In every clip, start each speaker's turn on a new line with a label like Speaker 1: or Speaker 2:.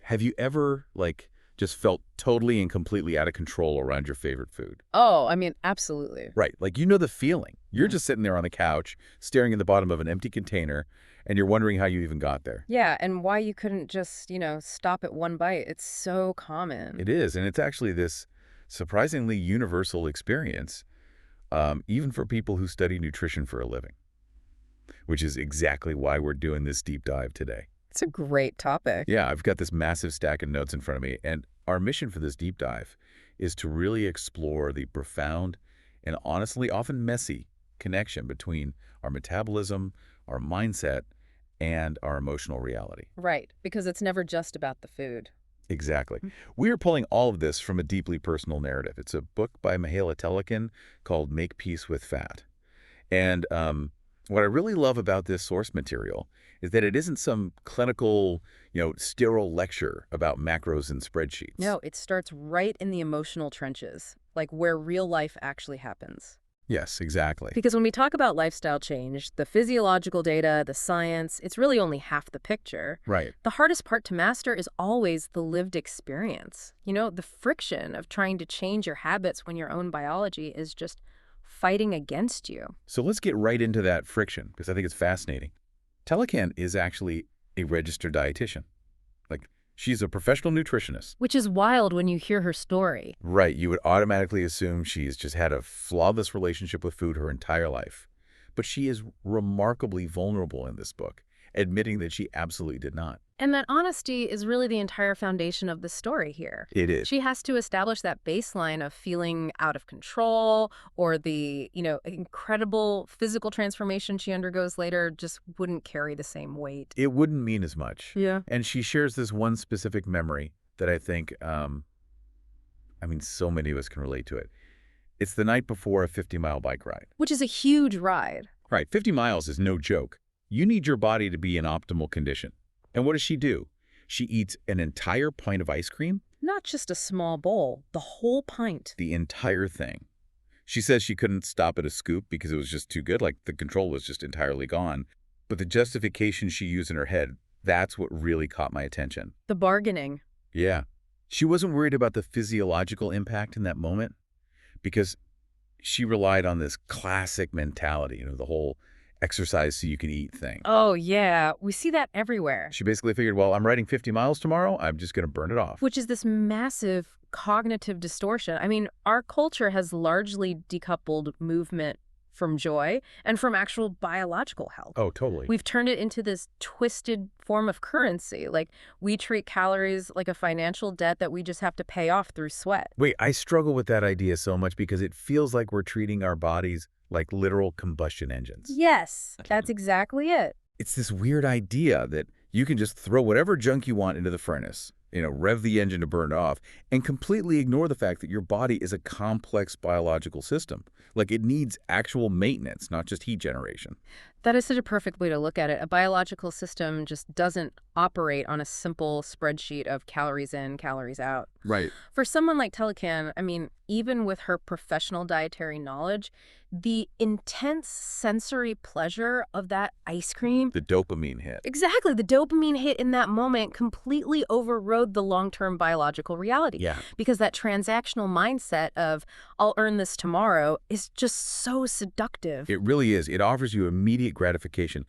Speaker 1: Have you ever, like, just felt totally and completely out of control around your favorite food?
Speaker 2: Oh, I mean, absolutely.
Speaker 1: Right, like, you know the feeling. You're
Speaker 2: Mhm.
Speaker 1: just sitting there on the couch, staring at the bottom of an empty container, and you're wondering how you even got there.
Speaker 2: Yeah, and why you couldn't just, stop at one bite. It's so
Speaker 1: It
Speaker 2: common.
Speaker 1: is, and it's actually this surprisingly universal experience, even for people who study nutrition for a living, which is exactly why we're doing this deep dive today.
Speaker 2: It's a great topic.
Speaker 1: Yeah, I've got this massive stack of notes in front of me, and our mission for this deep dive is to really explore the profound and honestly often messy connection between our metabolism, our mindset, and our emotional reality.
Speaker 2: Right, because it's never just about the food.
Speaker 1: Exactly.
Speaker 2: Mm.
Speaker 1: We are pulling all of this from a deeply personal narrative. It's a book by Mihaela Telekin called Make Peace with Fat. And what I really love about this source material is that it isn't some clinical, sterile lecture about macros and spreadsheets.
Speaker 2: No, it starts right in the emotional trenches, like where real life actually happens.
Speaker 1: Yes, exactly.
Speaker 2: Because when we talk about lifestyle change, the physiological data, the science, it's really only half the picture.
Speaker 1: Right.
Speaker 2: The hardest part to master is always the lived experience. The friction of trying to change your habits when your own biology is just fighting against you.
Speaker 1: So let's get right into that friction because I think it's fascinating. Telecan is actually a registered dietitian. Like, she's a professional nutritionist.
Speaker 2: Which is wild when you hear her story.
Speaker 1: Right, you would automatically assume she's just had a flawless relationship with food her entire life. But she is remarkably vulnerable in this book, admitting that she absolutely did not.
Speaker 2: And that honesty is really the entire foundation of the story here.
Speaker 1: It is.
Speaker 2: She has to establish that baseline of feeling out of control, or the, incredible physical transformation she undergoes later just wouldn't carry the same weight.
Speaker 1: It wouldn't mean as much.
Speaker 2: Yeah.
Speaker 1: And she shares this one specific memory that I think, so many of us can relate to it. It's the night before a 50-mile bike ride.
Speaker 2: Which is a huge ride.
Speaker 1: Right, 50 miles is no joke. You need your body to be in optimal condition. And what does she do? She eats an entire pint of ice cream?
Speaker 2: Not just a small bowl, the whole pint.
Speaker 1: The entire thing. She says she couldn't stop at a scoop because it was just too good, like the control was just entirely gone. But the justification she used in her head, that's what really caught my attention.
Speaker 2: The bargaining.
Speaker 1: Yeah. She wasn't worried about the physiological impact in that moment because she relied on this classic mentality, the whole exercise so you can eat thing.
Speaker 2: Oh, yeah. We see that everywhere.
Speaker 1: She basically figured, well, I'm riding 50 miles tomorrow. I'm just going to burn it off.
Speaker 2: Which is this massive cognitive distortion. I mean, our culture has largely decoupled movement from joy and from actual biological health.
Speaker 1: Oh, totally.
Speaker 2: We've turned it into this twisted form of currency. Like, we treat calories like a financial debt that we just have to pay off through sweat.
Speaker 1: Wait, I struggle with that idea so much because it feels like we're treating our bodies like literal combustion engines.
Speaker 2: Yes, that's exactly it.
Speaker 1: It's this weird idea that you can just throw whatever junk you want into the furnace, rev the engine to burn it off, and completely ignore the fact that your body is a complex biological system. Like, it needs actual maintenance, not just heat generation.
Speaker 2: That is such a perfect way to look at it. A biological system just doesn't operate on a simple spreadsheet of calories in, calories out.
Speaker 1: Right.
Speaker 2: For someone like Telecan, I mean, even with her professional dietary knowledge, the intense sensory pleasure of that ice cream,
Speaker 1: The dopamine hit.
Speaker 2: exactly, the dopamine hit in that moment completely overrode the long-term biological reality.
Speaker 1: Yeah.
Speaker 2: Because that transactional mindset of, I'll earn this tomorrow, is just so seductive.
Speaker 1: It really is. It offers you immediate gratification,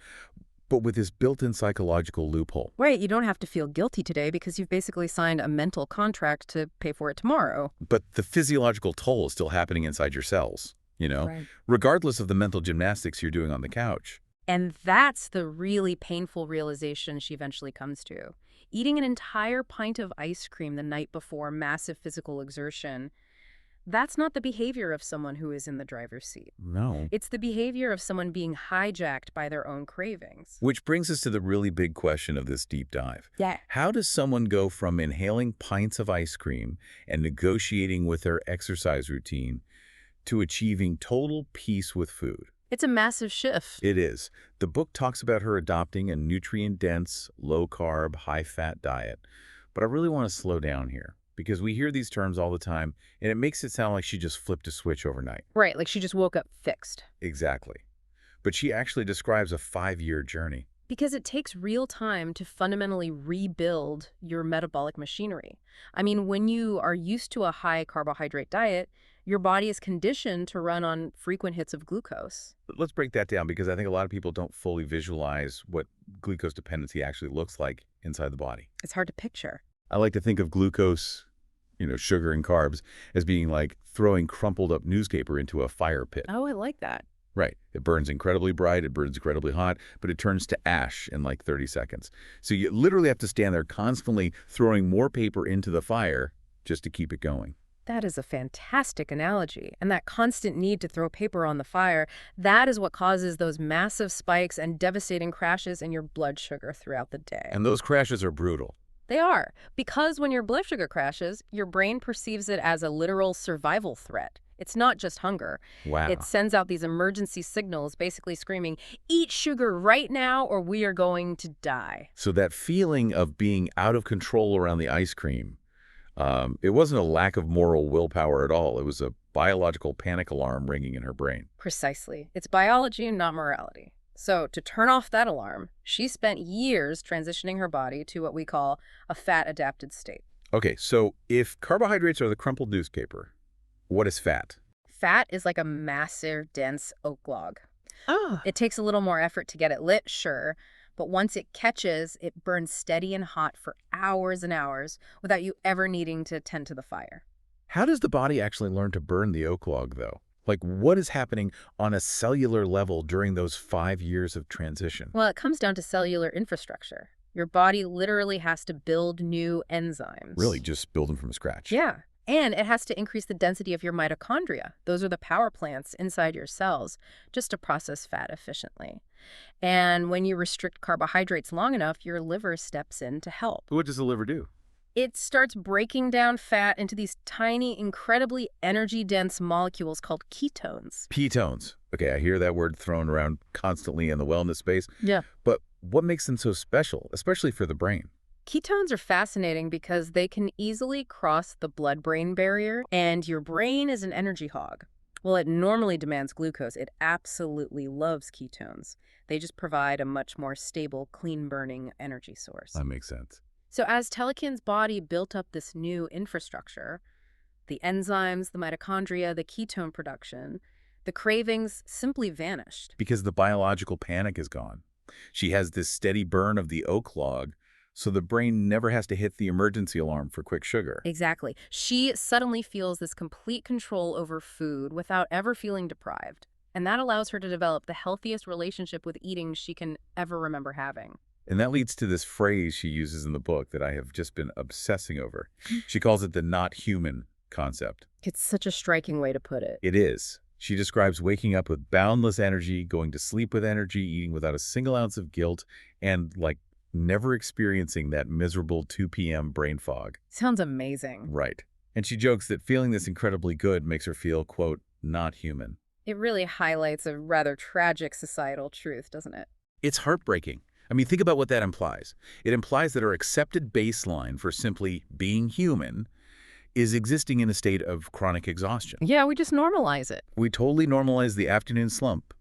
Speaker 1: but with this built-in psychological loophole.
Speaker 2: Right, you don't have to feel guilty today because you've basically signed a mental contract to pay for it tomorrow.
Speaker 1: But the physiological toll is still happening inside your cells,
Speaker 2: Right.
Speaker 1: regardless of the mental gymnastics you're doing on the couch.
Speaker 2: And that's the really painful realization she eventually comes to. Eating an entire pint of ice cream the night before massive physical exertion, that's not the behavior of someone who is in the driver's seat.
Speaker 1: No.
Speaker 2: It's the behavior of someone being hijacked by their own cravings.
Speaker 1: Which brings us to the really big question of this deep dive.
Speaker 2: Yeah.
Speaker 1: How does someone go from inhaling pints of ice cream and negotiating with their exercise routine to achieving total peace with food?
Speaker 2: It's a massive shift.
Speaker 1: It is. The book talks about her adopting a nutrient-dense, low-carb, high-fat diet. But I really want to slow down here because we hear these terms all the time, and it makes it sound like she just flipped a switch overnight.
Speaker 2: Right, like she just woke up fixed.
Speaker 1: Exactly. But she actually describes a 5-year journey.
Speaker 2: Because it takes real time to fundamentally rebuild your metabolic machinery. I mean, when you are used to a high carbohydrate diet, your body is conditioned to run on frequent hits of glucose.
Speaker 1: Let's break that down because I think a lot of people don't fully visualize what glucose dependency actually looks like inside the body.
Speaker 2: It's hard to picture.
Speaker 1: I like to think of glucose, sugar and carbs, as being like throwing crumpled up newspaper into a fire pit.
Speaker 2: Oh, I like that.
Speaker 1: Right. It burns incredibly bright, it burns incredibly hot, but it turns to ash in like 30 seconds. So you literally have to stand there constantly throwing more paper into the fire just to keep it going.
Speaker 2: That is a fantastic analogy. And that constant need to throw paper on the fire, that is what causes those massive spikes and devastating crashes in your blood sugar throughout the day.
Speaker 1: And those crashes are brutal.
Speaker 2: They are, because when your blood sugar crashes, your brain perceives it as a literal survival threat. It's not just hunger.
Speaker 1: Wow.
Speaker 2: It sends out these emergency signals basically screaming, eat sugar right now or we are going to die.
Speaker 1: So that feeling of being out of control around the ice cream, it wasn't a lack of moral willpower at all. It was a biological panic alarm ringing in her brain.
Speaker 2: Precisely. It's biology and not morality. So to turn off that alarm, she spent years transitioning her body to what we call a fat-adapted state.
Speaker 1: Okay, so if carbohydrates are the crumpled newspaper, what is fat?
Speaker 2: Fat is like a massive, dense oak log.
Speaker 1: Ah.
Speaker 2: It takes a little more effort to get it lit, sure, but once it catches, it burns steady and hot for hours and hours without you ever needing to tend to the fire.
Speaker 1: How does the body actually learn to burn the oak log, though? Like, what is happening on a cellular level during those 5 years of transition?
Speaker 2: Well, it comes down to cellular infrastructure. Your body literally has to build new enzymes.
Speaker 1: Really, just build them from scratch?
Speaker 2: Yeah. And it has to increase the density of your mitochondria. Those are the power plants inside your cells, just to process fat efficiently. And when you restrict carbohydrates long enough, your liver steps in to help.
Speaker 1: What does the liver do?
Speaker 2: It starts breaking down fat into these tiny, incredibly energy-dense molecules called ketones.
Speaker 1: Ketones. Okay, I hear that word thrown around constantly in the wellness space.
Speaker 2: Yeah.
Speaker 1: But what makes them so special, especially for the brain?
Speaker 2: Ketones are fascinating because they can easily cross the blood-brain barrier, and your brain is an energy hog. Well, it normally demands glucose. It absolutely loves ketones. They just provide a much more stable, clean-burning energy source.
Speaker 1: That makes sense.
Speaker 2: So as Telekin's body built up this new infrastructure, the enzymes, the mitochondria, the ketone production, the cravings simply vanished.
Speaker 1: Because the biological panic is gone. She has this steady burn of the oak log, so the brain never has to hit the emergency alarm for quick sugar.
Speaker 2: Exactly. She suddenly feels this complete control over food without ever feeling deprived. And that allows her to develop the healthiest relationship with eating she can ever remember having.
Speaker 1: And that leads to this phrase she uses in the book that I have just been obsessing over. She calls it the not human concept.
Speaker 2: It's such a striking way to put it.
Speaker 1: It is. She describes waking up with boundless energy, going to sleep with energy, eating without a single ounce of guilt, and never experiencing that miserable 2 p.m. brain fog.
Speaker 2: Sounds amazing.
Speaker 1: Right. And she jokes that feeling this incredibly good makes her feel, quote, not human.
Speaker 2: It really highlights a rather tragic societal truth, doesn't it?
Speaker 1: It's heartbreaking. I mean, think about what that implies. It implies that our accepted baseline for simply being human is existing in a state of chronic exhaustion.
Speaker 2: Yeah, we just normalize it.
Speaker 1: We totally normalize the afternoon slump,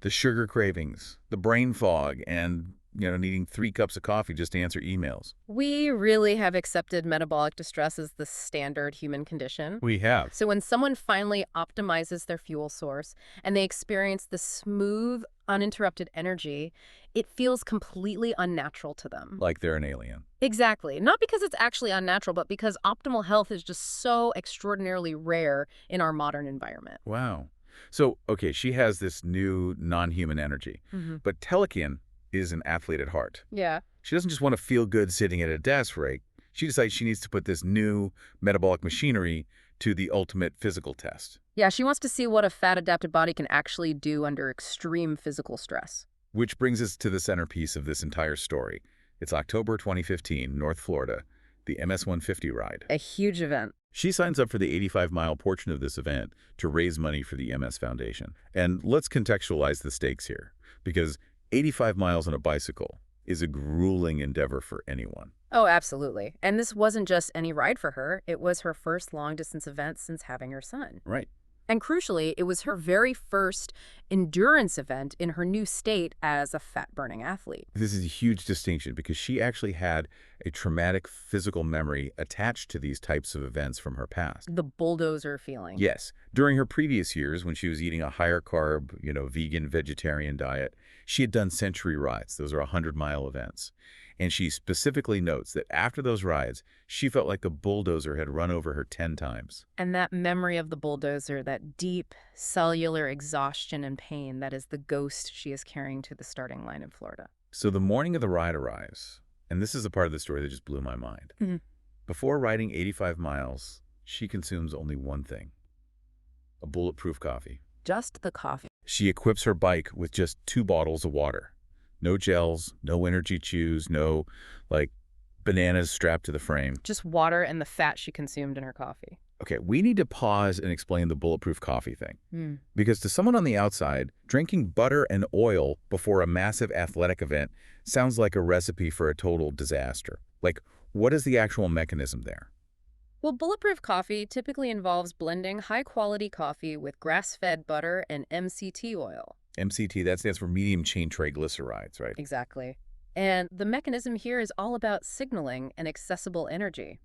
Speaker 1: the sugar cravings, the brain fog, and needing 3 cups of coffee just to answer emails.
Speaker 2: We really have accepted metabolic distress as the standard human condition.
Speaker 1: We have.
Speaker 2: So when someone finally optimizes their fuel source and they experience the smooth, uninterrupted energy, it feels completely unnatural to them.
Speaker 1: Like they're an alien.
Speaker 2: Exactly. Not because it's actually unnatural, but because optimal health is just so extraordinarily rare in our modern environment.
Speaker 1: Wow. So, okay, she has this new non-human energy, but Telekin is an athlete at heart.
Speaker 2: Yeah.
Speaker 1: She doesn't just want to feel good sitting at a desk, right? She decides she needs to put this new metabolic machinery to the ultimate physical test.
Speaker 2: Yeah, she wants to see what a fat-adapted body can actually do under extreme physical stress.
Speaker 1: Which brings us to the centerpiece of this entire story. It's October 2015, North Florida, the MS-150 ride.
Speaker 2: A huge event.
Speaker 1: She signs up for the 85-mile portion of this event to raise money for the MS Foundation. And let's contextualize the stakes here, because 85 miles on a bicycle is a grueling endeavor for anyone.
Speaker 2: Oh, absolutely. And this wasn't just any ride for her. It was her first long-distance event since having her son.
Speaker 1: Right.
Speaker 2: And crucially, it was her very first endurance event in her new state as a fat-burning athlete.
Speaker 1: This is a huge distinction because she actually had a traumatic physical memory attached to these types of events from her past.
Speaker 2: The bulldozer feeling.
Speaker 1: Yes, during her previous years when she was eating a higher carb, vegan, vegetarian diet, she had done century rides. Those are 100-mile events. And she specifically notes that after those rides, she felt like the bulldozer had run over her 10 times.
Speaker 2: And that memory of the bulldozer, that deep cellular exhaustion and pain, that is the ghost she is carrying to the starting line in Florida.
Speaker 1: So the morning of the ride arrives, and this is the part of the story that just blew my mind.
Speaker 2: Mhm.
Speaker 1: Before riding 85 miles, she consumes only one thing: a bulletproof coffee.
Speaker 2: Just the coffee.
Speaker 1: She equips her bike with just 2 bottles of water. No gels, no energy chews, no, bananas strapped to the frame.
Speaker 2: Just water and the fat she consumed in her coffee.
Speaker 1: Okay, we need to pause and explain the bulletproof coffee thing. Because to someone on the outside, drinking butter and oil before a massive athletic event sounds like a recipe for a total disaster. What is the actual mechanism there?
Speaker 2: Well, bulletproof coffee typically involves blending high-quality coffee with grass-fed butter and MCT oil.
Speaker 1: MCT, that stands for medium chain triglycerides, right?
Speaker 2: Exactly. And the mechanism here is all about signaling and accessible energy.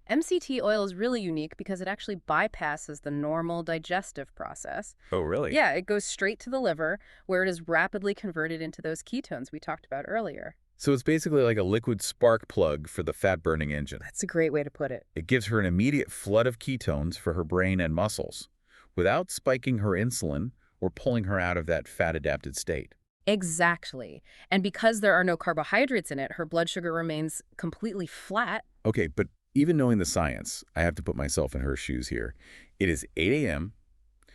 Speaker 2: MCT oil is really unique because it actually bypasses the normal digestive process.
Speaker 1: Oh, really?
Speaker 2: Yeah, it goes straight to the liver, where it is rapidly converted into those ketones we talked about earlier.
Speaker 1: So it's basically like a liquid spark plug for the fat-burning engine.
Speaker 2: That's a great way to put it.
Speaker 1: It gives her an immediate flood of ketones for her brain and muscles, without spiking her insulin or pulling her out of that fat-adapted state.
Speaker 2: Exactly. And because there are no carbohydrates in it, her blood sugar remains completely flat.
Speaker 1: Okay, but even knowing the science, I have to put myself in her shoes here. It is 8 a.m.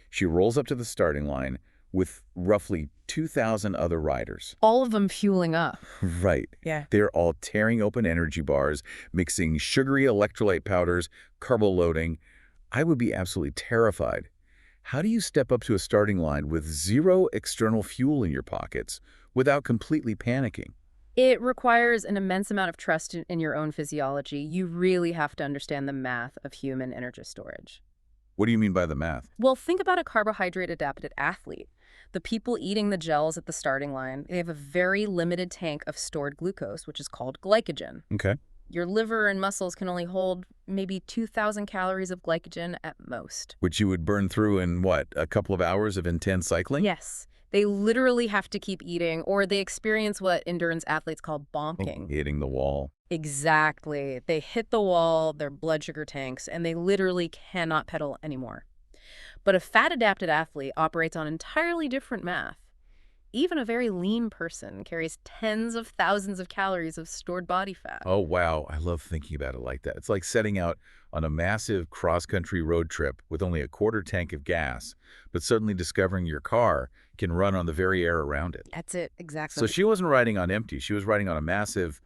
Speaker 1: She rolls up to the starting line with roughly 2,000 other riders.
Speaker 2: All of them fueling up.
Speaker 1: Right.
Speaker 2: Yeah.
Speaker 1: They're all tearing open energy bars, mixing sugary electrolyte powders, carbo loading. I would be absolutely terrified. How do you step up to a starting line with zero external fuel in your pockets without completely panicking?
Speaker 2: It requires an immense amount of trust in your own physiology. You really have to understand the math of human energy storage.
Speaker 1: What do you mean by the math?
Speaker 2: Well, think about a carbohydrate-adapted athlete. The people eating the gels at the starting line, they have a very limited tank of stored glucose, which is called glycogen.
Speaker 1: Okay.
Speaker 2: Your liver and muscles can only hold maybe 2,000 calories of glycogen at most.
Speaker 1: Which you would burn through in, what, a couple of hours of intense cycling?
Speaker 2: Yes. They literally have to keep eating, or they experience what endurance athletes call bonking.
Speaker 1: Hitting the wall.
Speaker 2: Exactly. They hit the wall, their blood sugar tanks, and they literally cannot pedal anymore. But a fat-adapted athlete operates on entirely different math. Even a very lean person carries tens of thousands of calories of stored body fat.
Speaker 1: Oh, wow. I love thinking about it like that. It's like setting out on a massive cross-country road trip with only a quarter tank of gas, but suddenly discovering your car can run on the very air around it.
Speaker 2: That's it, exactly.
Speaker 1: So she wasn't riding on empty. She was riding on a massive,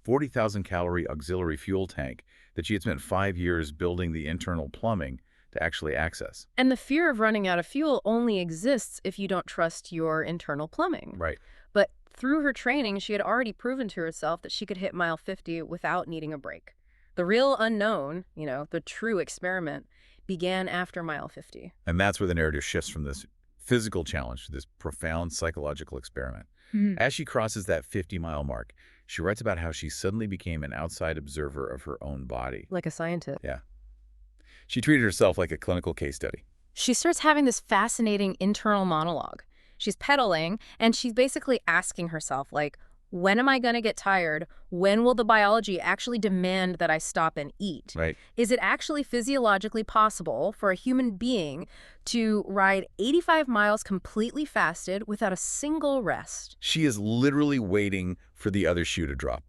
Speaker 1: 40,000 calorie auxiliary fuel tank that she had spent 5 years building the internal plumbing to actually access.
Speaker 2: And the fear of running out of fuel only exists if you don't trust your internal plumbing.
Speaker 1: Right.
Speaker 2: But through her training, she had already proven to herself that she could hit mile 50 without needing a break. The real unknown, the true experiment, began after mile 50.
Speaker 1: And that's where the narrative shifts from this physical challenge to this profound psychological experiment. As she crosses that 50-mile mark, she writes about how she suddenly became an outside observer of her own body.
Speaker 2: Like a scientist.
Speaker 1: Yeah. She treated herself like a clinical case study.
Speaker 2: She starts having this fascinating internal monologue. She's pedaling, and she's basically asking herself, when am I going to get tired? When will the biology actually demand that I stop and eat?
Speaker 1: Right.
Speaker 2: Is it actually physiologically possible for a human being to ride 85 miles completely fasted without a single rest?
Speaker 1: She is literally waiting for the other shoe to drop.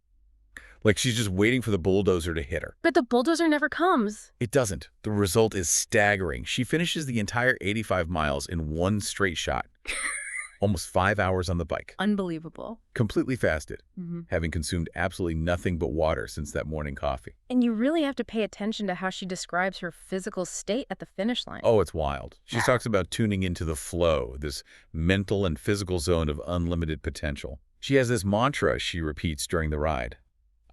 Speaker 1: She's just waiting for the bulldozer to hit her.
Speaker 2: But the bulldozer never comes.
Speaker 1: It doesn't. The result is staggering. She finishes the entire 85 miles in one straight shot. Almost 5 hours on the bike.
Speaker 2: Unbelievable.
Speaker 1: Completely fasted, having consumed absolutely nothing but water since that morning coffee.
Speaker 2: And you really have to pay attention to how she describes her physical state at the finish line.
Speaker 1: Oh, it's wild. She talks about tuning into the flow, this mental and physical zone of unlimited potential. She has this mantra she repeats during the ride.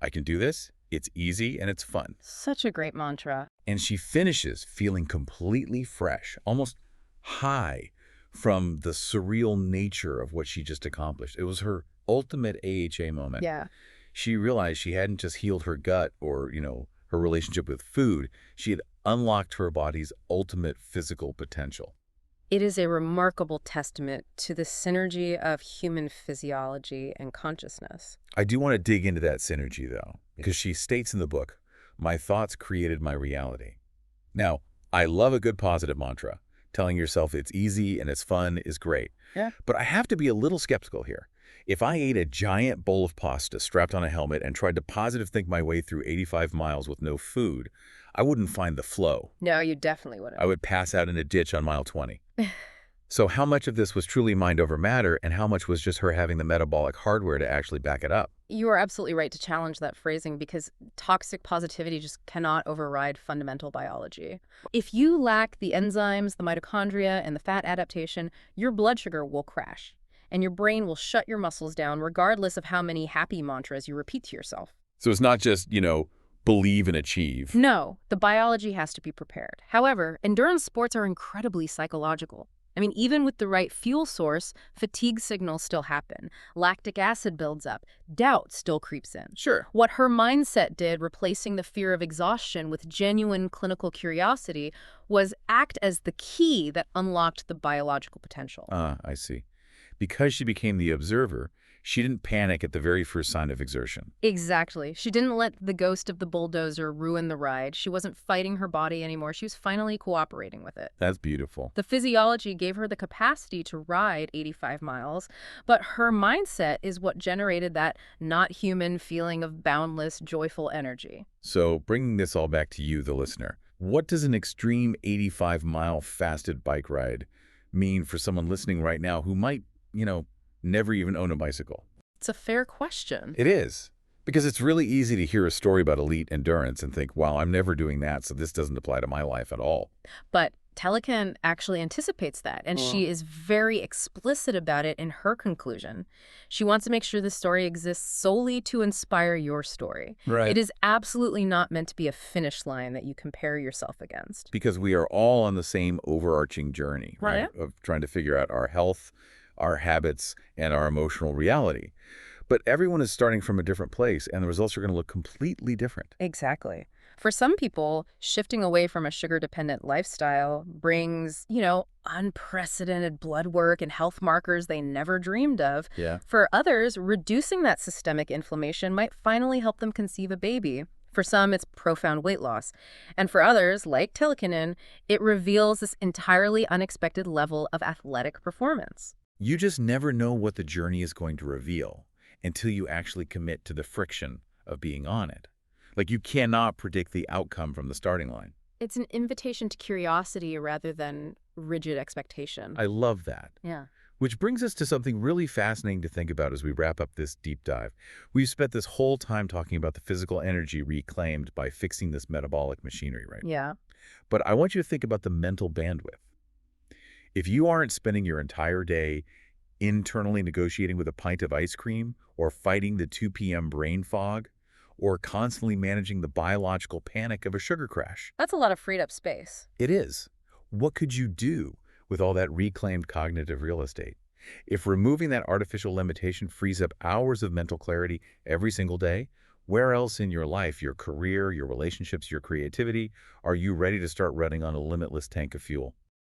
Speaker 1: I can do this it's easy, and it's fun.
Speaker 2: Such a great mantra.
Speaker 1: And she finishes feeling completely fresh, almost high from the surreal nature of what she just accomplished. It was her ultimate AHA moment.
Speaker 2: Yeah.
Speaker 1: She realized she hadn't just healed her gut or, her relationship with food. She had unlocked her body's ultimate physical potential.
Speaker 2: It is a remarkable testament to the synergy of human physiology and consciousness.
Speaker 1: I do want to dig into that synergy, though, because she states in the book, "My thoughts created my reality." Now, I love a good positive mantra. Telling yourself it's easy and it's fun is great.
Speaker 2: Yeah.
Speaker 1: But I have to be a little skeptical here. If I ate a giant bowl of pasta strapped on a helmet and tried to positive think my way through 85 miles with no food, I wouldn't find the flow.
Speaker 2: No, you definitely wouldn't.
Speaker 1: I would pass out in a ditch on mile 20. So how much of this was truly mind over matter and how much was just her having the metabolic hardware to actually back it up?
Speaker 2: You are absolutely right to challenge that phrasing because toxic positivity just cannot override fundamental biology. If you lack the enzymes, the mitochondria, and the fat adaptation, your blood sugar will crash, and your brain will shut your muscles down regardless of how many happy mantras you repeat to yourself.
Speaker 1: So it's not just, believe and achieve.
Speaker 2: No, the biology has to be prepared. However, endurance sports are incredibly psychological. I mean, even with the right fuel source, fatigue signals still happen. Lactic acid builds up. Doubt still creeps in.
Speaker 1: Sure.
Speaker 2: What her mindset did, replacing the fear of exhaustion with genuine clinical curiosity, was act as the key that unlocked the biological potential.
Speaker 1: I see. Because she became the observer, she didn't panic at the very first sign of exertion.
Speaker 2: Exactly. She didn't let the ghost of the bulldozer ruin the ride. She wasn't fighting her body anymore. She was finally cooperating with it.
Speaker 1: That's beautiful.
Speaker 2: The physiology gave her the capacity to ride 85 miles, but her mindset is what generated that not human feeling of boundless, joyful energy.
Speaker 1: So bringing this all back to you, the listener, what does an extreme 85-mile fasted bike ride mean for someone listening right now who might, never even own a bicycle?
Speaker 2: It's a fair question.
Speaker 1: It is. Because it's really easy to hear a story about elite endurance and think, wow, I'm never doing that, so this doesn't apply to my life at all.
Speaker 2: But Telecan actually anticipates that, and she is very explicit about it in her conclusion. She wants to make sure the story exists solely to inspire your story.
Speaker 1: Right.
Speaker 2: It is absolutely not meant to be a finish line that you compare yourself against.
Speaker 1: Because we are all on the same overarching journey, right? Of trying to figure out our health, our habits, and our emotional reality. But everyone is starting from a different place, and the results are going to look completely different.
Speaker 2: Exactly. For some people, shifting away from a sugar-dependent lifestyle brings, unprecedented blood work and health markers they never dreamed of.
Speaker 1: Yeah.
Speaker 2: For others, reducing that systemic inflammation might finally help them conceive a baby. For some, it's profound weight loss. And for others, like Tilakinen, it reveals this entirely unexpected level of athletic performance.
Speaker 1: You just never know what the journey is going to reveal until you actually commit to the friction of being on it. Like, you cannot predict the outcome from the starting line.
Speaker 2: It's an invitation to curiosity rather than rigid expectation.
Speaker 1: I love that.
Speaker 2: Yeah.
Speaker 1: Which brings us to something really fascinating to think about as we wrap up this deep dive. We've spent this whole time talking about the physical energy reclaimed by fixing this metabolic machinery, right?
Speaker 2: Yeah.
Speaker 1: But I want you to think about the mental bandwidth. If you aren't spending your entire day internally negotiating with a pint of ice cream or fighting the 2 p.m. brain fog or constantly managing the biological panic of a sugar crash.
Speaker 2: That's a lot of freed up space.
Speaker 1: It is. What could you do with all that reclaimed cognitive real estate? If removing that artificial limitation frees up hours of mental clarity every single day, where else in your life, your career, your relationships, your creativity, are you ready to start running on a limitless tank of fuel?